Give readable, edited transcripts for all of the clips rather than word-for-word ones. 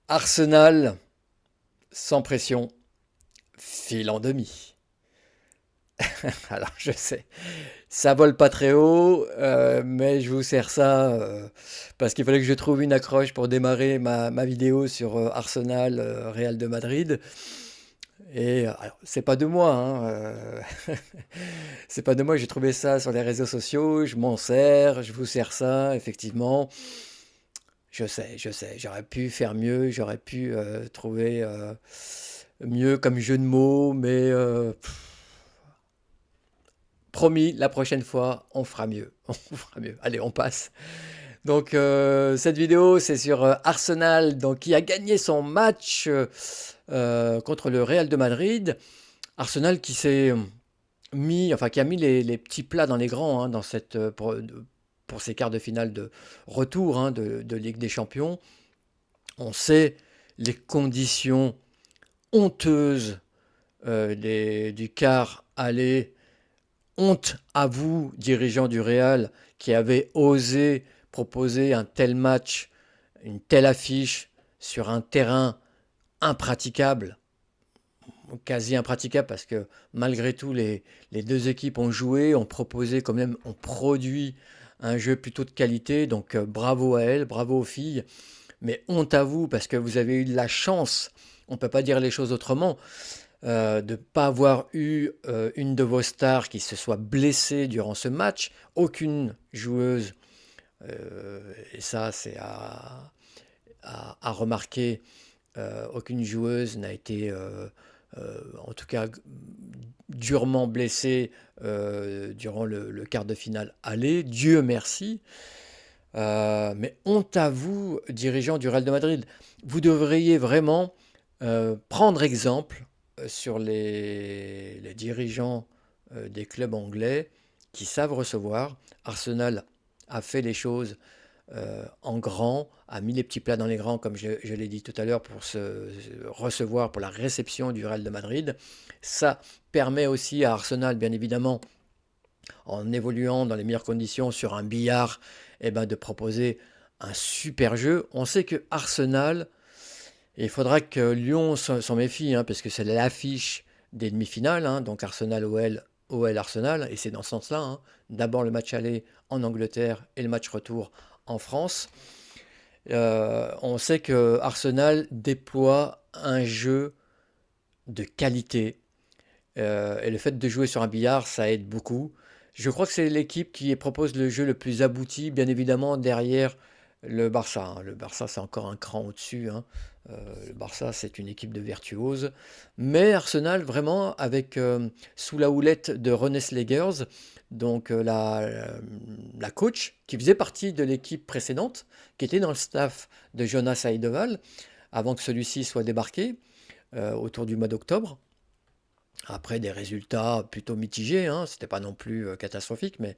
Arsenal, sans pression, file en demi. Alors je sais, ça vole pas très haut, mais je vous sers ça parce qu'il fallait que je trouve une accroche pour démarrer ma vidéo sur Arsenal, Real de Madrid. Et alors, c'est pas de moi, hein, c'est pas de moi, j'ai trouvé ça sur les réseaux sociaux, je m'en sers, je vous sers ça, effectivement. Je sais, j'aurais pu faire mieux, j'aurais pu trouver mieux comme jeu de mots, mais promis, la prochaine fois, on fera mieux. On fera mieux. Allez, on passe. Donc, cette vidéo, c'est sur Arsenal, donc, qui a gagné son match contre le Real de Madrid. Arsenal qui s'est mis, enfin, qui a mis les petits plats dans les grands hein, dans cette, pour ces quarts de finale de retour hein, de Ligue des Champions. On sait les conditions honteuses du quart aller. Honte à vous, dirigeants du Real, qui avez osé proposer un tel match, une telle affiche sur un terrain impraticable, quasi impraticable, parce que malgré tout, les deux équipes ont joué, ont proposé quand même, ont produit un jeu plutôt de qualité. Donc bravo à elles, bravo aux filles. Mais honte à vous, parce que vous avez eu de la chance, on ne peut pas dire les choses autrement, de ne pas avoir eu une de vos stars qui se soit blessée durant ce match. Aucune joueuse, et ça c'est à remarquer, aucune joueuse n'a été, en tout cas, durement blessée durant le quart de finale aller. Dieu merci. Mais honte à vous, dirigeants du Real de Madrid. Vous devriez vraiment prendre exemple sur les dirigeants des clubs anglais qui savent recevoir. Arsenal a fait les choses en grand, a mis les petits plats dans les grands, comme je l'ai dit tout à l'heure, pour se recevoir, pour la réception du Real de Madrid. Ça permet aussi à Arsenal, bien évidemment, en évoluant dans les meilleures conditions sur un billard, eh ben, de proposer un super jeu. On sait que Arsenal, et il faudra que Lyon s'en méfie, hein, parce que c'est l'affiche des demi-finales, hein, donc Arsenal-OL, OL-Arsenal, et c'est dans ce sens-là. Hein. D'abord le match aller en Angleterre et le match retour en France. On sait que Arsenal déploie un jeu de qualité, et le fait de jouer sur un billard, ça aide beaucoup. Je crois que c'est l'équipe qui propose le jeu le plus abouti, bien évidemment, derrière le Barça. Hein. Le Barça, c'est encore un cran au-dessus. Hein. Le Barça, c'est une équipe de virtuoses. Mais Arsenal, vraiment, avec sous la houlette de René Slegers, donc la coach, qui faisait partie de l'équipe précédente, qui était dans le staff de Jonas Eideval, avant que celui-ci soit débarqué autour du mois d'octobre après des résultats plutôt mitigés, hein, c'était pas non plus catastrophique, mais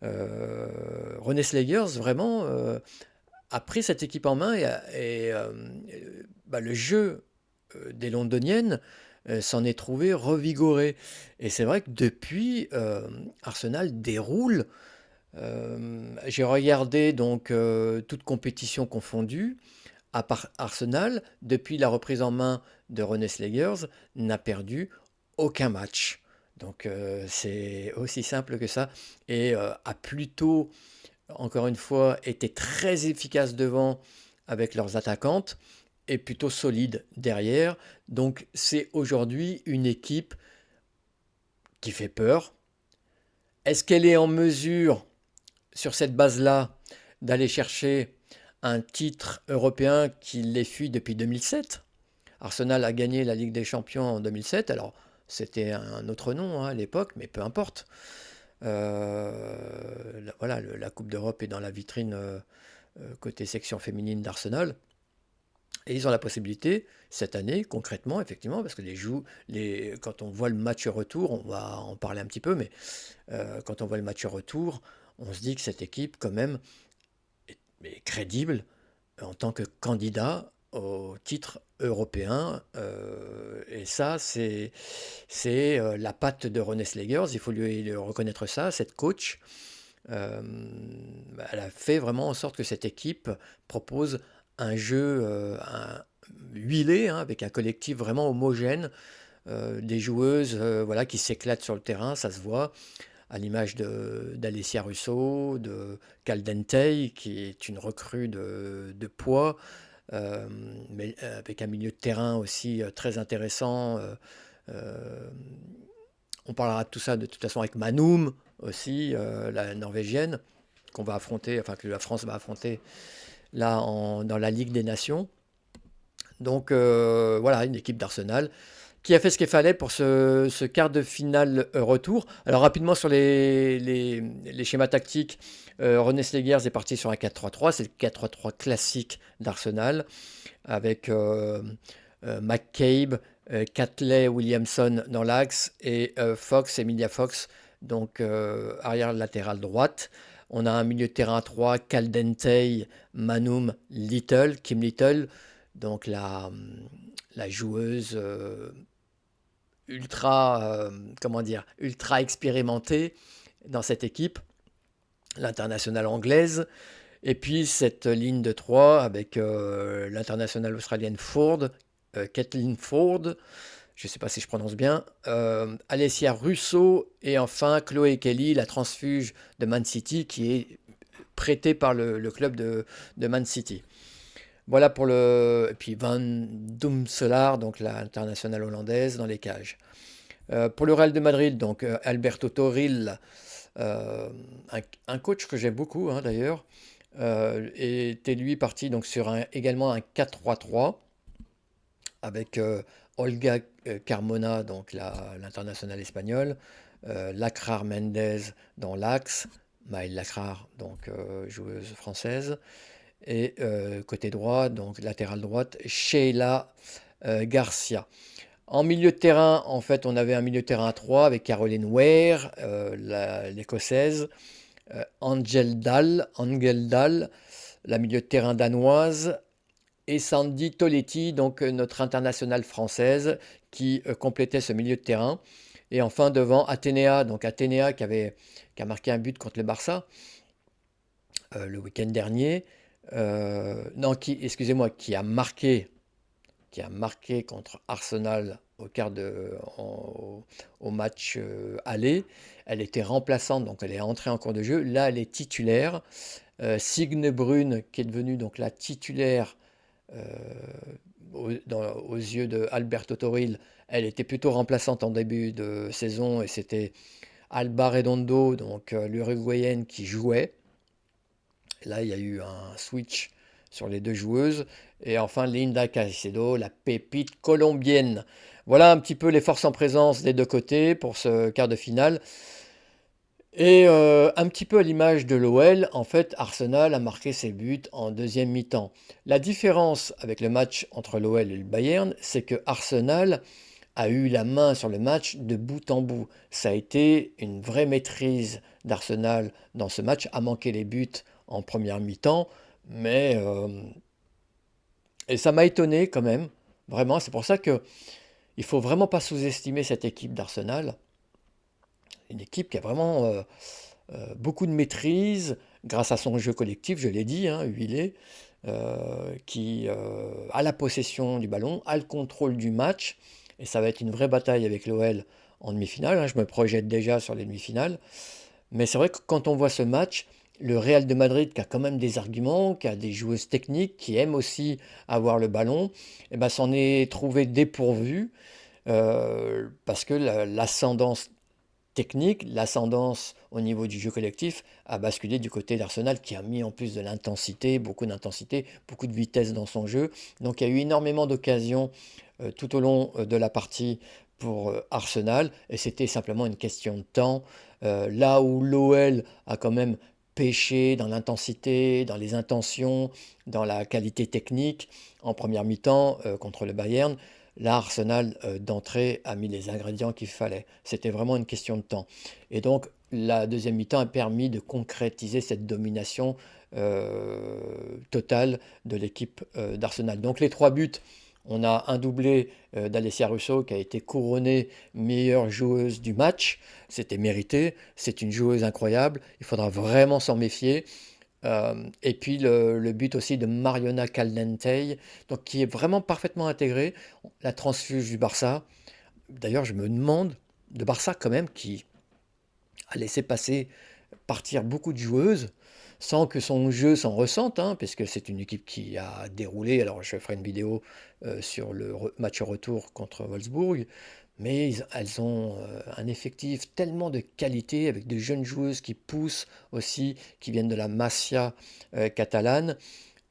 René Slegers vraiment a pris cette équipe en main bah, le jeu des Londoniennes s'en est trouvé revigoré. Et c'est vrai que depuis, Arsenal déroule. J'ai regardé donc toute compétition confondue. À part Arsenal, depuis la reprise en main de René Slegers, n'a perdu aucun match. Donc c'est aussi simple que ça. Et a plutôt, encore une fois, été très efficace devant avec leurs attaquantes et plutôt solide derrière. Donc c'est aujourd'hui une équipe qui fait peur. Est-ce qu'elle est en mesure, sur cette base-là, d'aller chercher un titre européen qui les fuit depuis 2007? Arsenal a gagné la Ligue des Champions en 2007. Alors, c'était un autre nom hein, à l'époque, mais peu importe. Voilà, la Coupe d'Europe est dans la vitrine côté section féminine d'Arsenal. Et ils ont la possibilité, cette année, concrètement, effectivement, parce que quand on voit le match retour, on va en parler un petit peu, mais quand on voit le match retour, on se dit que cette équipe, quand même, est crédible en tant que candidat au titre européen. Et ça, c'est la patte de René Slegers. Il faut lui reconnaître ça. Cette coach, euh, elle a fait vraiment en sorte que cette équipe propose un jeu de qualité. Et ça, c'est aussi simple que ça. Et puis, bah, le jeu des Londoniennes, comme je l'ai dit, a fait vraiment en sorte que cette équipe propose un jeu huilé, hein, avec un collectif vraiment homogène, des joueuses voilà, qui s'éclatent sur le terrain, ça se voit, à l'image d'Alessia Russo, de Caldentey, qui est une recrue de poids, mais avec un milieu de terrain aussi très intéressant. Euh, on parlera de tout ça de toute façon avec Manum aussi, la norvégienne, qu'on va affronter, enfin que la France va affronter là dans la Ligue des Nations. Donc voilà, une équipe d'Arsenal qui a fait ce qu'il fallait pour ce quart de finale retour. Alors rapidement sur les schémas tactiques, René Slegers est parti sur un 4-3-3, c'est le 4-3-3 classique d'Arsenal, avec McCabe, Catley, Williamson dans l'axe, et Fox, Emilia Fox, donc arrière latéral droite. On a un milieu de terrain à 3, Caldentey, Manum, Little, Kim Little, donc la joueuse comment dire, ultra expérimentée dans cette équipe, l'internationale anglaise. Et puis cette ligne de 3 avec l'internationale australienne Ford, Kathleen Ford, je ne sais pas si je prononce bien, Alessia Russo, et enfin Chloé Kelly, la transfuge de Man City, qui est prêtée par le club de Man City. Voilà pour le. Et puis Van Doemselaar, donc l'internationale hollandaise, dans les cages. Pour le Real de Madrid, donc Alberto Toril, un coach que j'aime beaucoup hein, d'ailleurs, était lui parti donc sur également un 4-3-3 avec Olga Carmona, donc l'internationale espagnole, Lacrar Mendez dans l'axe, Maëlle Lacrar, donc joueuse française, et côté droit, donc latéral droite, Sheila Garcia. En milieu de terrain, en fait, on avait un milieu de terrain à 3 avec Caroline Ware, l'écossaise, Angel Dahl, la milieu de terrain danoise, et Sandy Toletti, donc notre internationale française, qui complétait ce milieu de terrain. Et enfin devant Athénéa, donc Athénéa qui a marqué un but contre le Barça le week-end dernier. Non, excusez-moi, qui a marqué contre Arsenal au match aller. Elle était remplaçante, donc elle est entrée en cours de jeu. Là, elle est titulaire. Signe Brune, qui est devenue donc la titulaire euh, aux yeux de Alberto Toril, elle était plutôt remplaçante en début de saison, et c'était Alba Redondo, donc l'Uruguayenne, qui jouait. Là, il y a eu un switch sur les deux joueuses. Et enfin, Linda Caicedo, la pépite colombienne. Voilà un petit peu les forces en présence des deux côtés pour ce quart de finale. Et un petit peu à l'image de l'OL, en fait, Arsenal a marqué ses buts en deuxième mi-temps. La différence avec le match entre l'OL et le Bayern, c'est que Arsenal a eu la main sur le match de bout en bout. Ça a été une vraie maîtrise d'Arsenal dans ce match, a manqué les buts en première mi-temps, mais et ça m'a étonné quand même, vraiment. C'est pour ça que il faut vraiment pas sous-estimer cette équipe d'Arsenal, une équipe qui a vraiment beaucoup de maîtrise grâce à son jeu collectif, je l'ai dit, hein, huilé, qui a la possession du ballon, a le contrôle du match, et ça va être une vraie bataille avec l'OL en demi-finale, hein, je me projette déjà sur les demi-finales. Mais c'est vrai que quand on voit ce match, le Real de Madrid, qui a quand même des arguments, qui a des joueuses techniques, qui aiment aussi avoir le ballon, eh ben, s'en est trouvé dépourvu, parce que l'ascendance technique, l'ascendance au niveau du jeu collectif a basculé du côté d'Arsenal, qui a mis en plus de l'intensité, beaucoup de vitesse dans son jeu. Donc il y a eu énormément d'occasions tout au long de la partie pour Arsenal, et c'était simplement une question de temps. Là où l'OL a quand même pêché dans l'intensité, dans les intentions, dans la qualité technique en première mi-temps contre le Bayern, là, Arsenal, d'entrée, a mis les ingrédients qu'il fallait. C'était vraiment une question de temps. Et donc, la deuxième mi-temps a permis de concrétiser cette domination totale de l'équipe d'Arsenal. Donc, les 3 buts, on a un doublé d'Alessia Russo, qui a été couronnée meilleure joueuse du match. C'était mérité. C'est une joueuse incroyable. Il faudra vraiment s'en méfier. Et puis le but aussi de Mariona Caldentey, donc qui est vraiment parfaitement intégré, la transfuge du Barça. D'ailleurs, je me demande, de Barça quand même, qui a laissé partir beaucoup de joueuses sans que son jeu s'en ressente, hein, puisque c'est une équipe qui a déroulé. Alors, je ferai une vidéo sur le match retour contre Wolfsburg, mais elles ont un effectif tellement de qualité, avec de jeunes joueuses qui poussent aussi, qui viennent de la Masia catalane,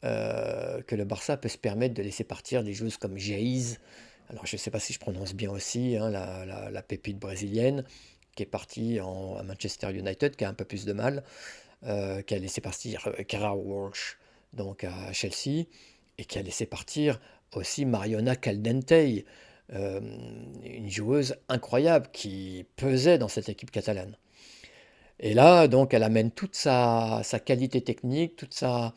que le Barça peut se permettre de laisser partir des joueuses comme Geise. Alors, je ne sais pas si je prononce bien aussi, hein, la pépite brésilienne, qui est partie à Manchester United, qui a un peu plus de mal, qui a laissé partir Kara Walsh, donc à Chelsea, et qui a laissé partir aussi Mariona Caldentey, euh, une joueuse incroyable qui pesait dans cette équipe catalane. Et là, donc, elle amène toute sa qualité technique, toute sa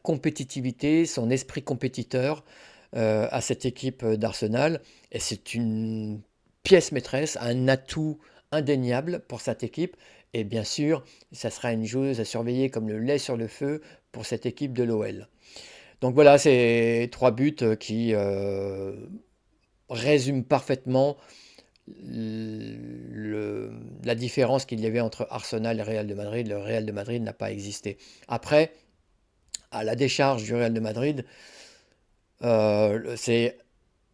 compétitivité, son esprit compétiteur à cette équipe d'Arsenal. Et c'est une pièce maîtresse, un atout indéniable pour cette équipe. Et bien sûr, ça sera une joueuse à surveiller comme le lait sur le feu pour cette équipe de l'OL. Donc voilà, c'est 3 buts qui résument parfaitement la différence qu'il y avait entre Arsenal et Real de Madrid. Le Real de Madrid n'a pas existé. Après, à la décharge du Real de Madrid, c'est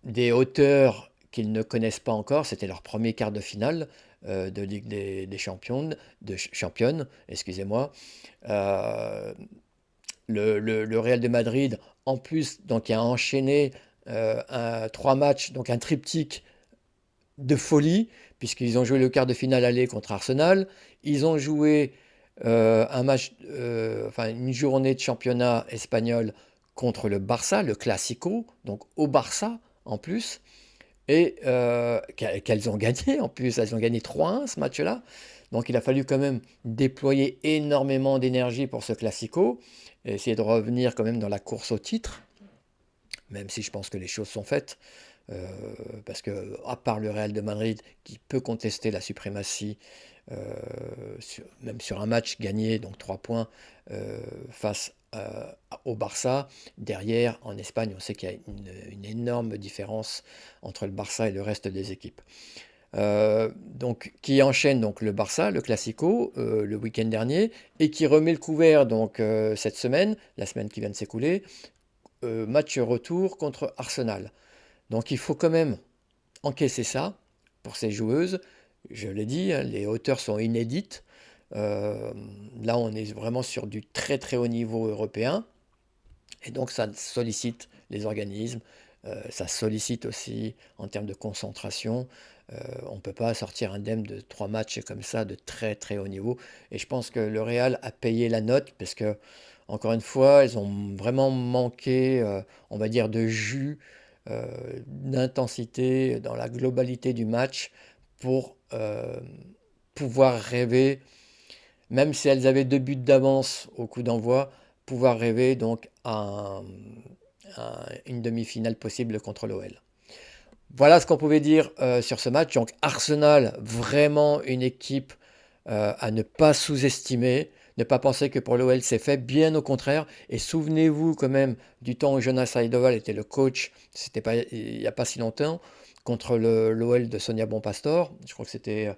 des hauteurs qu'ils ne connaissent pas encore. C'était leur premier quart de finale de Ligue des Champions, championnes, excusez-moi. Euh, le Real de Madrid, en plus, donc, a enchaîné 3 matchs, donc un triptyque de folie, puisqu'ils ont joué le quart de finale aller contre Arsenal. Ils ont joué un match, enfin une journée de championnat espagnol contre le Barça, le Classico, donc au Barça en plus, et qu'elles ont gagné en plus. Elles ont gagné 3-1 ce match-là. Donc il a fallu quand même déployer énormément d'énergie pour ce Classico, et essayer de revenir quand même dans la course au titre, même si je pense que les choses sont faites. Euh, Parce que, à part le Real de Madrid qui peut contester la suprématie, même sur un match gagné, donc 3 points face au Barça, derrière en Espagne, on sait qu'il y a une énorme différence entre le Barça et le reste des équipes. Donc, qui enchaîne donc le Barça, le Classico, le week-end dernier, et qui remet le couvert donc cette semaine, la semaine qui vient de s'écouler, match retour contre Arsenal. Donc il faut quand même encaisser ça pour ces joueuses. Je l'ai dit, hein, les hauteurs sont inédites. Euh, Là, on est vraiment sur du très très haut niveau européen. Et donc ça sollicite les organismes, ça sollicite aussi en termes de concentration. On ne peut pas sortir indemne de 3 matchs comme ça de très très haut niveau. Et je pense que le Real a payé la note parce que, encore une fois, ils ont vraiment manqué, on va dire, de jus, euh, d'intensité dans la globalité du match pour pouvoir rêver, même si elles avaient 2 buts d'avance au coup d'envoi, pouvoir rêver donc à une demi-finale possible contre l'OL. Voilà ce qu'on pouvait dire sur ce match. Donc Arsenal, vraiment une équipe à ne pas sous-estimer, ne pas penser que pour l'OL c'est fait, bien au contraire. Et souvenez-vous quand même du temps où Jonas Eidevall était le coach, c'était pas, il n'y a pas si longtemps, contre l'OL de Sonia Bonpastor. Je crois que c'était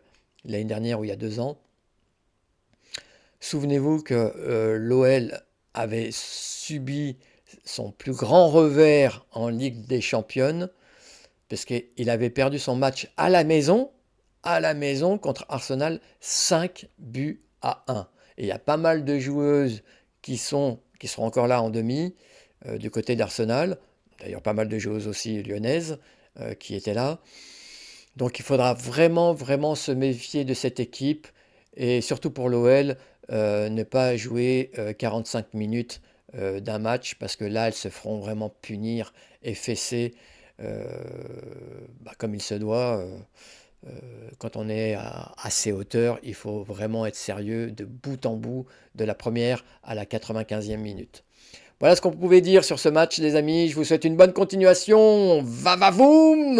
l'année dernière ou il y a 2 ans. Souvenez-vous que l'OL avait subi son plus grand revers en Ligue des Championnes, parce qu'il avait perdu son match à la maison contre Arsenal, 5 buts à 1. Et il y a pas mal de joueuses qui seront encore là en demi, du côté d'Arsenal. D'ailleurs, pas mal de joueuses aussi lyonnaises qui étaient là. Donc il faudra vraiment, vraiment se méfier de cette équipe. Et surtout pour l'OL, ne pas jouer 45 minutes d'un match, parce que là, elles se feront vraiment punir et fesser euh, comme il se doit. Quand on est à ces hauteurs, il faut vraiment être sérieux de bout en bout, de la première à la 95e minute. Voilà ce qu'on pouvait dire sur ce match, les amis. Je vous souhaite une bonne continuation. Va va voum!